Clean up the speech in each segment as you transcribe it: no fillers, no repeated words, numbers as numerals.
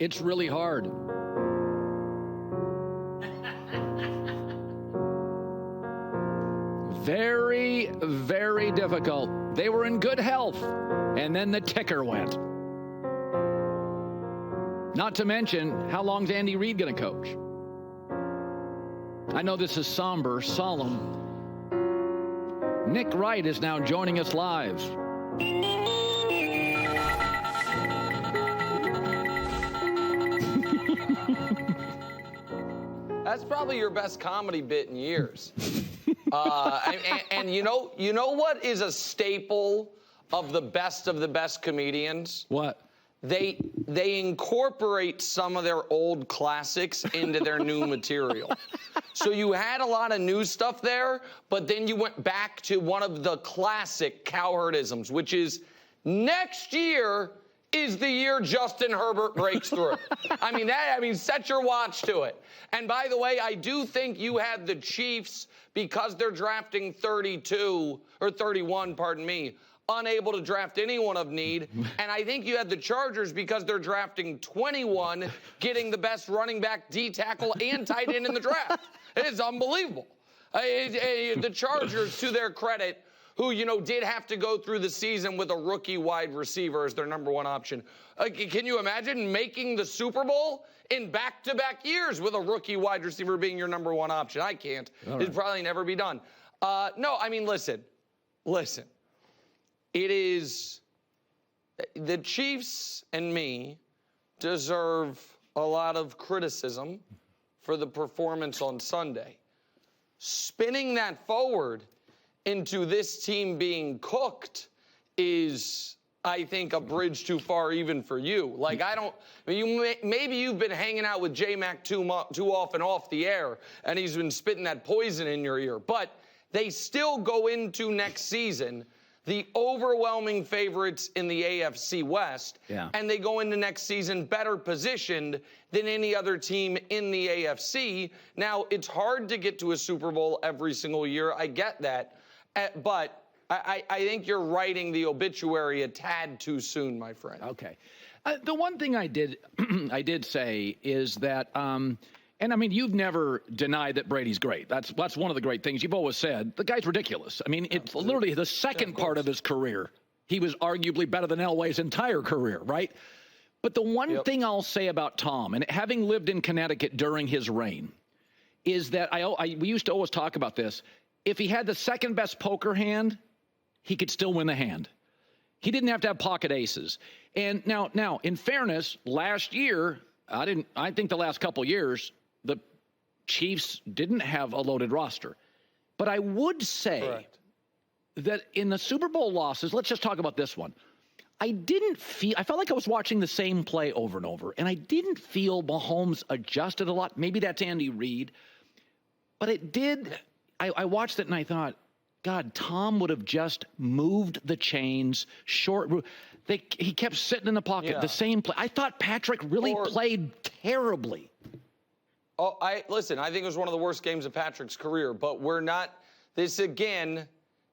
It's really hard. Very, very difficult. They were in good health, and then the ticker went. Not to mention, how long's Andy Reid going to coach? I know this is somber, solemn. Nick Wright is now joining us live. That's probably your best comedy bit in years. And you know what is a staple of the best comedians? What? They incorporate some of their old classics into their new material. So you had a lot of new stuff there, but then you went back to one of the classic Cowherdisms, which is next year is the year Justin Herbert breaks through. I mean, set your watch to it. And by the way, I do think you had the Chiefs, because they're drafting 31, unable to draft anyone of need. And I think you had the Chargers because they're drafting 21, getting the best running back, D tackle, and tight end in the draft. It is unbelievable. The Chargers, to their credit, who, did have to go through the season with a rookie wide receiver as their number one option. Can you imagine making the Super Bowl in back-to-back years with a rookie wide receiver being your number one option? I can't. Right. It'd probably never be done. No, I mean, listen. It is the Chiefs and me deserve a lot of criticism for the performance on Sunday. Spinning that forward into this team being cooked is, I think, a bridge too far even for you. Maybe you've been hanging out with J-Mac too often off the air, and he's been spitting that poison in your ear. But they still go into next season the overwhelming favorites in the AFC West, and they go into next season better positioned than any other team in the AFC. Now, it's hard to get to a Super Bowl every single year. I get that. But I think you're writing the obituary a tad too soon, my friend. Okay. The one thing I did say is that, and I mean, you've never denied that Brady's great. That's one of the great things you've always said. The guy's ridiculous. I mean, it's literally the second part of his career. He was arguably better than Elway's entire career, right? But the one thing I'll say about Tom, and having lived in Connecticut during his reign, is that we used to always talk about this. If he had the second best poker hand, he could still win the hand. He didn't have to have pocket aces. And now, in fairness, last year, I think the last couple years, the Chiefs didn't have a loaded roster. But I would say that in the Super Bowl losses, let's just talk about this one. I felt like I was watching the same play over and over, and I didn't feel Mahomes adjusted a lot. Maybe that's Andy Reid. But it did. I watched it and I thought, God, Tom would have just moved the chains short. He kept sitting in the pocket, the same play. I thought Patrick really played terribly. Listen, I think it was one of the worst games of Patrick's career, but we're not. This again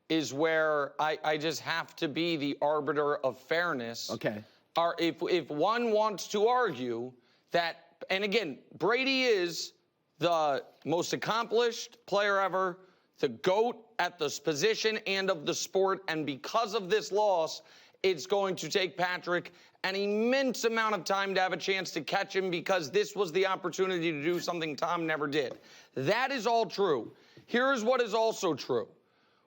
is where I just have to be the arbiter of fairness. Okay. If one wants to argue that, and again, Brady is the most accomplished player ever, the GOAT at this position and of the sport, and because of this loss, it's going to take Patrick an immense amount of time to have a chance to catch him, because this was the opportunity to do something Tom never did. That is all true. Here's what is also true.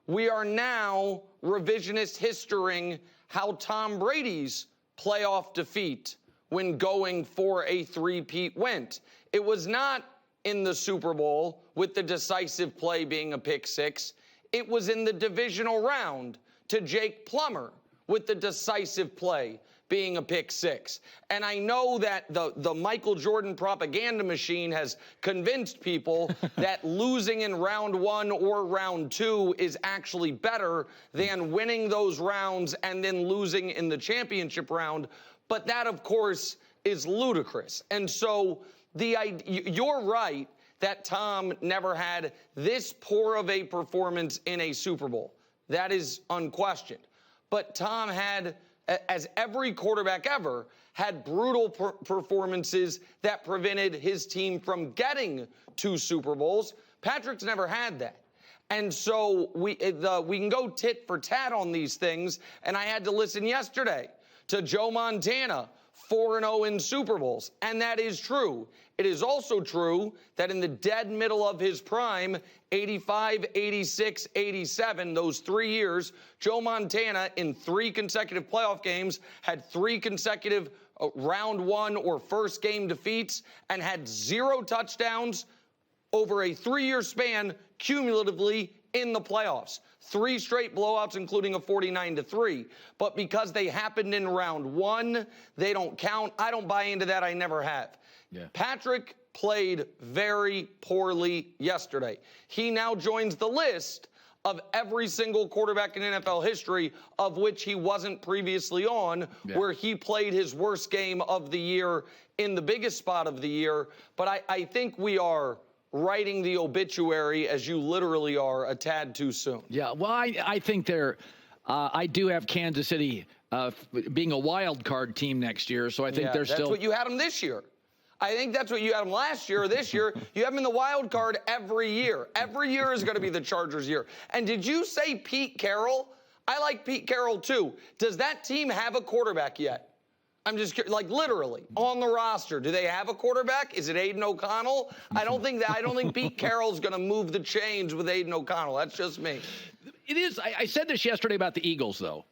We are now revisionist historying how Tom Brady's playoff defeat when going for a three-peat went. It was not in the Super Bowl with the decisive play being a pick six. It was in the divisional round to Jake Plummer with the decisive play being a pick six. And I know that the Michael Jordan propaganda machine has convinced people that losing in round one or round two is actually better than winning those rounds and then losing in the championship round. But that, of course, is ludicrous. And so you're right that Tom never had this poor of a performance in a Super Bowl. That is unquestioned. But Tom had as every quarterback ever, had brutal performances that prevented his team from getting to Super Bowls. Patrick's never had that. And so we can go tit for tat on these things, and I had to listen yesterday to Joe Montana, 4-0 in Super Bowls, and that is true. It is also true that in the dead middle of his prime, 85, 86, 87, those 3 years, Joe Montana in 3 consecutive playoff games had 3 consecutive round 1 or first game defeats and had 0 touchdowns over a 3-year span cumulatively in the playoffs. 3 straight blowouts, including a 49-3. But because they happened in round 1, they don't count. I don't buy into that. I never have. Yeah. Patrick played very poorly yesterday. He now joins the list of every single quarterback in NFL history of which he wasn't previously on, where he played his worst game of the year in the biggest spot of the year. But I think we are writing the obituary, as you literally are, a tad too soon. Yeah, well, I think I do have Kansas City being a wild card team next year, so I think they're still. That's what you had them this year. I think that's what you had them last year or this year. You have them in the wild card every year. Every year is going to be the Chargers' year. And did you say Pete Carroll? I like Pete Carroll, too. Does that team have a quarterback yet? I'm just like literally on the roster. Do they have a quarterback? Is it Aiden O'Connell? I don't think Pete Carroll's going to move the chains with Aiden O'Connell. That's just me. It is. I said this yesterday about the Eagles, though.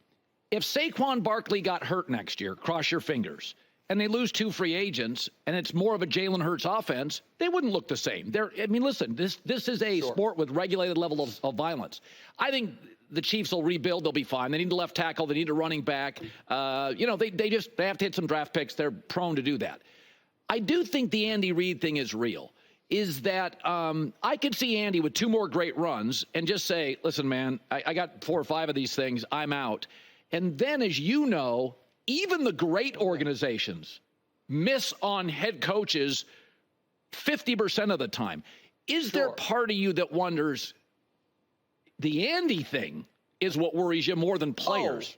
If Saquon Barkley got hurt next year, cross your fingers, and they lose 2 free agents, and it's more of a Jalen Hurts offense, they wouldn't look the same. Listen, this is a sport with regulated level of violence. I think the Chiefs will rebuild. They'll be fine. They need a left tackle. They need a running back. They have to hit some draft picks. They're prone to do that. I do think the Andy Reid thing is real, is that I could see Andy with 2 more great runs and just say, listen, man, I got 4 or 5 of these things. I'm out. And then, as you know, even the great organizations miss on head coaches 50% of the time. Is there part of you that wonders, the Andy thing is what worries you more than players?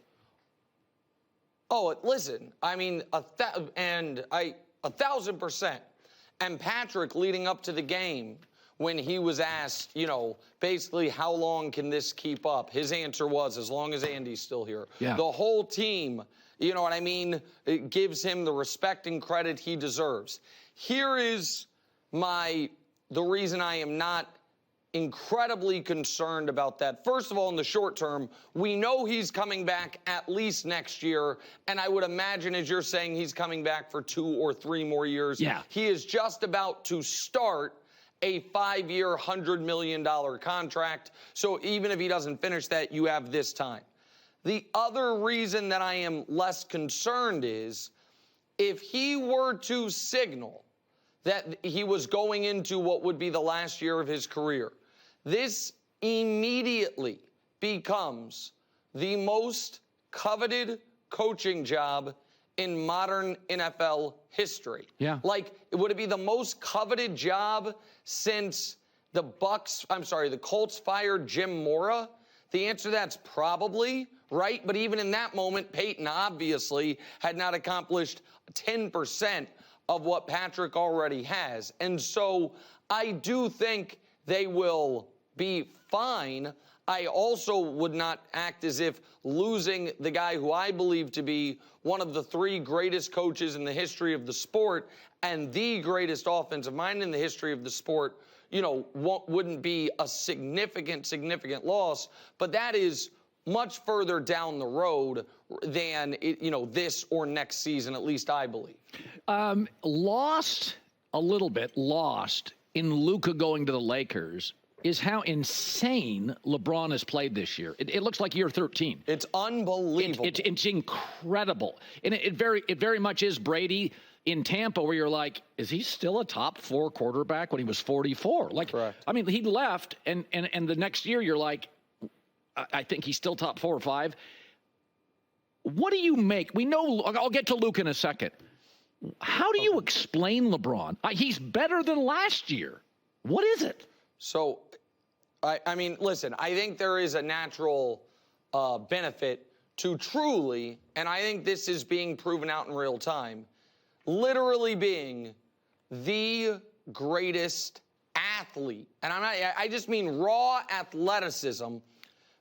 Listen, I mean, 1,000%. And Patrick, leading up to the game, when he was asked, basically, how long can this keep up? His answer was, as long as Andy's still here. Yeah. The whole team, you know what I mean, it gives him the respect and credit he deserves. Here is the reason I am not incredibly concerned about that. First of all, in the short term, we know he's coming back at least next year, and I would imagine, as you're saying, he's coming back for 2 or 3 more years. Yeah. He is just about to start a 5-year, $100 million contract, so even if he doesn't finish that, you have this time. The other reason that I am less concerned is if he were to signal that he was going into what would be the last year of his career, this immediately becomes the most coveted coaching job in modern NFL history. Yeah. Would it be the most coveted job since the Colts fired Jim Mora? The answer to that's probably, right? But even in that moment, Peyton obviously had not accomplished 10% of what Patrick already has. And so I do think they will be fine. I also would not act as if losing the guy who I believe to be one of the 3 greatest coaches in the history of the sport and the greatest offensive mind in the history of the sport, wouldn't be a significant loss. But that is much further down the road than, this or next season, at least I believe. Lost in Luka going to the Lakers is how insane LeBron has played this year. It looks like year 13. It's unbelievable. It's incredible. And it very much is Brady in Tampa, where you're like, is he still a top 4 quarterback when he was 44? Correct. I mean, he left, and the next year you're like, I think he's still top 4 or 5. What do you make? We know, I'll get to Luka in a second. How do you explain LeBron? He's better than last year. What is it? So, I mean, listen, I think there is a natural benefit to truly, and I think this is being proven out in real time, literally being the greatest athlete. And I just mean raw athleticism,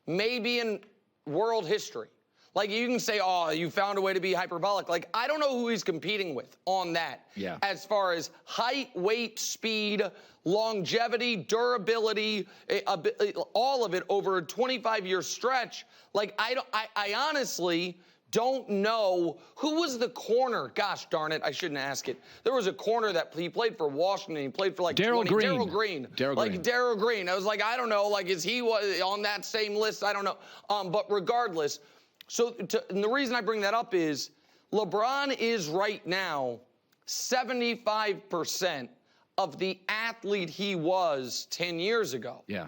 maybe in world history. Like, you can say, oh, you found a way to be hyperbolic. Like, I don't know who he's competing with on that. Yeah. As far as height, weight, speed, longevity, durability, all of it over a 25-year stretch. Like, I honestly don't know who was the corner. Gosh darn it, I shouldn't ask it. There was a corner that he played for Washington. He played for like Darryl Green. Darryl Green. I was like, I don't know. Like, is he on that same list? I don't know. But regardless. And the reason I bring that up is LeBron is right now 75% of the athlete he was 10 years ago. Yeah.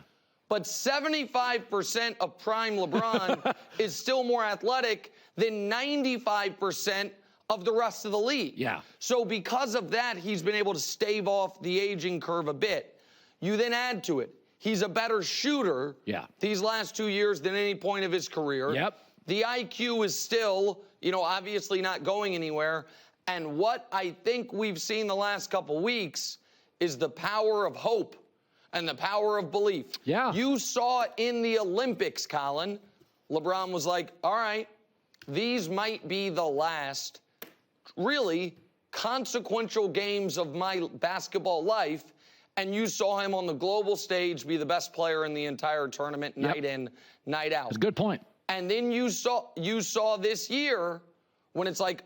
But 75% of prime LeBron is still more athletic than 95% of the rest of the league. Yeah. So because of that, he's been able to stave off the aging curve a bit. You then add to it, he's a better shooter these last 2 years than any point of his career. Yep. The IQ is still, obviously not going anywhere. And what I think we've seen the last couple weeks is the power of hope and the power of belief. Yeah. You saw in the Olympics, Colin, LeBron was like, all right, these might be the last really consequential games of my basketball life. And you saw him on the global stage be the best player in the entire tournament, night in, night out. That's a good point. And then you saw this year when it's like,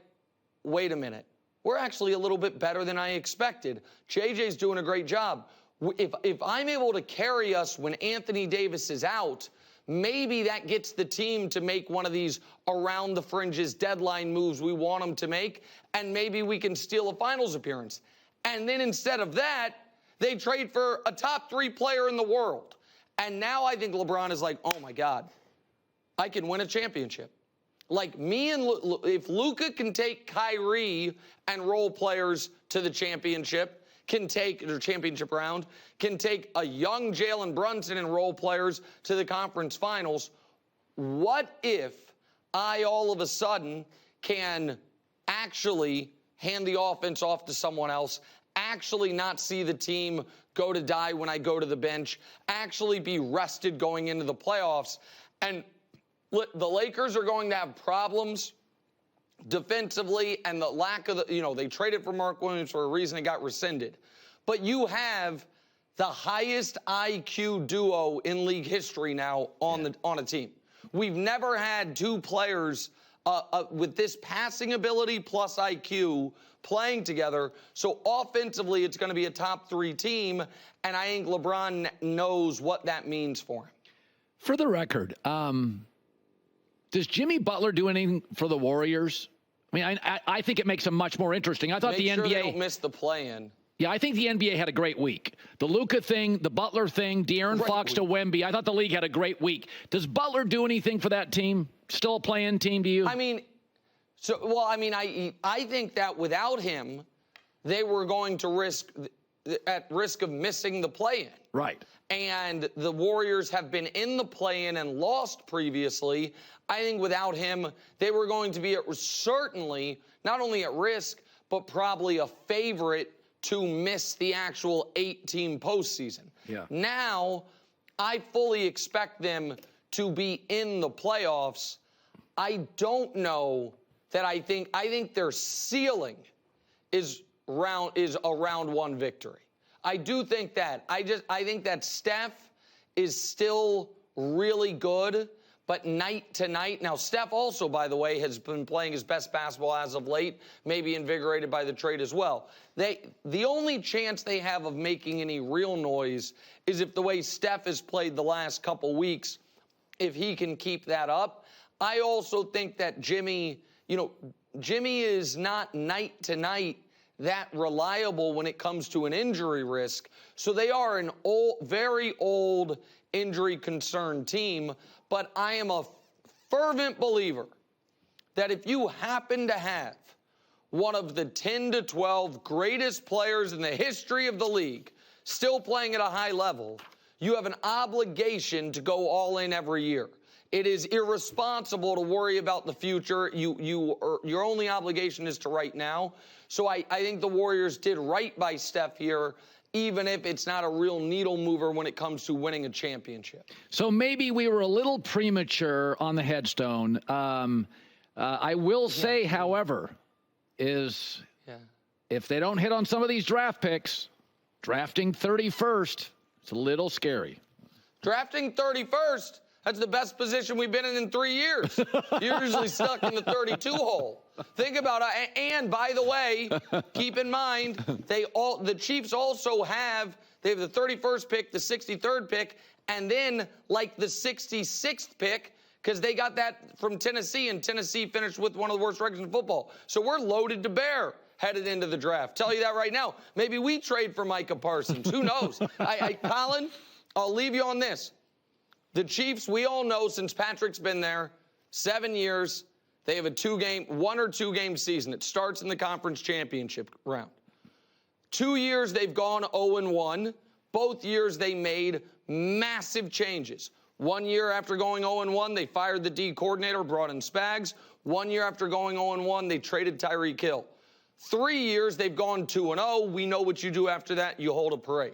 wait a minute, we're actually a little bit better than I expected. JJ's doing a great job. If I'm able to carry us when Anthony Davis is out, maybe that gets the team to make one of these around the fringes deadline moves we want them to make, and maybe we can steal a finals appearance. And then instead of that, they trade for a top 3 player in the world. And now I think LeBron is like, oh my God, I can win a championship. Like if Luka can take Kyrie and role players to the championship, can take the championship round, can take a young Jalen Brunson and role players to the conference finals, what if I all of a sudden can actually hand the offense off to someone else, actually not see the team go to die when I go to the bench, actually be rested going into the playoffs? And the Lakers are going to have problems defensively, and the lack of they traded for Mark Williams for a reason it got rescinded. But you have the highest IQ duo in league history now on a team. We've never had 2 players with this passing ability plus IQ playing together. So offensively, it's going to be a top 3 team, and I think LeBron knows what that means for him. For the record, does Jimmy Butler do anything for the Warriors? I mean, I think it makes them much more interesting. I thought the NBA... they don't miss the play-in. Yeah, I think the NBA had a great week. The Luka thing, the Butler thing, De'Aaron Fox to Wemby. I thought the league had a great week. Does Butler do anything for that team? Still a play-in team to you? I mean, I think that without him, they were going to at risk of missing the play-in. Right. And the Warriors have been in the play-in and lost previously. I think without him, they were going to be certainly not only at risk, but probably a favorite to miss the actual 8-team postseason. Yeah. Now, I fully expect them to be in the playoffs. I don't know that I think their ceiling is a round 1 victory. I do think that. I think that Steph is still really good, but night to night. Now, Steph also, by the way, has been playing his best basketball as of late, maybe invigorated by the trade as well. The only chance they have of making any real noise is if the way Steph has played the last couple weeks, if he can keep that up. I also think that Jimmy is not night to night that reliable when it comes to an injury risk. So they are an very old, injury-concerned team. But I am a fervent believer that if you happen to have one of the 10 to 12 greatest players in the history of the league still playing at a high level, you have an obligation to go all in every year. It is irresponsible to worry about the future. Your only obligation is to right now. So I think the Warriors did right by Steph here, even if it's not a real needle mover when it comes to winning a championship. So maybe we were a little premature on the headstone. I will say, however, if they don't hit on some of these draft picks, drafting 31st, it's a little scary. Drafting 31st, that's the best position we've been in 3 years. You're usually stuck in the 32 hole. Think about it. And by the way, keep in mind, the Chiefs also have the 31st pick, the 63rd pick, and then like the 66th pick, because they got that from Tennessee, and Tennessee finished with one of the worst records in football. So we're loaded to bear headed into the draft. Tell you that right now. Maybe we trade for Micah Parsons. Who knows? Colin, I'll leave you on this. The Chiefs, we all know since Patrick's been there, 7 years, they have a 1 or 2 game season. It starts in the conference championship round. 2 years they've gone 0-1. Both years they made massive changes. 1 year after going 0-1, they fired the D coordinator, brought in Spags. 1 year after going 0-1, they traded Tyreek Hill. 3 years they've gone 2-0. We know what you do after that. You hold a parade.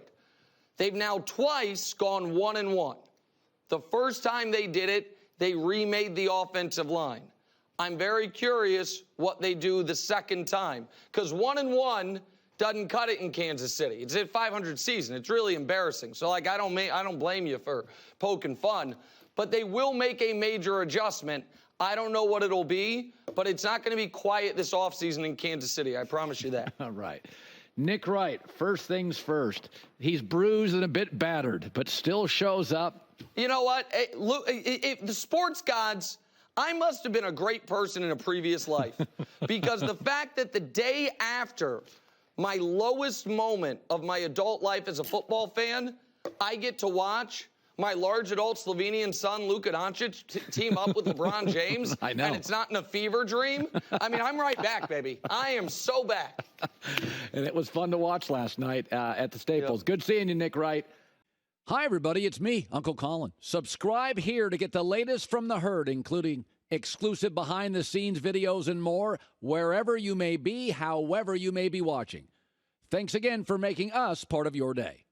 They've now twice gone 1-1. The first time they did it, they remade the offensive line. I'm very curious what they do the second time, because 1-1 doesn't cut it in Kansas City. It's a 500 season. It's really embarrassing. So, I don't blame you for poking fun, but they will make a major adjustment. I don't know what it'll be, but it's not going to be quiet this offseason in Kansas City. I promise you that. All right. Nick Wright, first things first. He's bruised and a bit battered, but still shows up. You know what? Look, the sports gods, I must have been a great person in a previous life, because the fact that the day after my lowest moment of my adult life as a football fan, I get to watch my large adult Slovenian son, Luka Doncic, team up with LeBron James. I know. And it's not in a fever dream. I mean, I'm right back, baby. I am so back. And it was fun to watch last night at the Staples. Yep. Good seeing you, Nick Wright. Hi, everybody. It's me, Uncle Colin. Subscribe here to get the latest from the herd, including exclusive behind-the-scenes videos and more, wherever you may be, however you may be watching. Thanks again for making us part of your day.